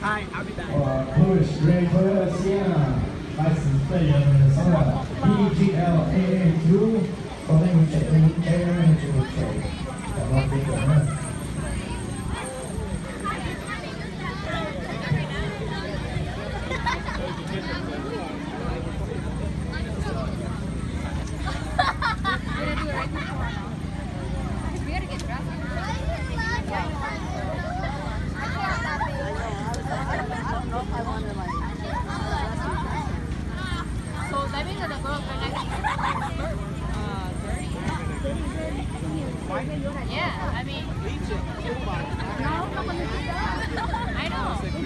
Hi, I'll be back. Push River Sienna 来自费人的商人 PGLAA2 我哋會直接 AAA 做就落地咁樣。So that means that the girl yeah, I mean, I know.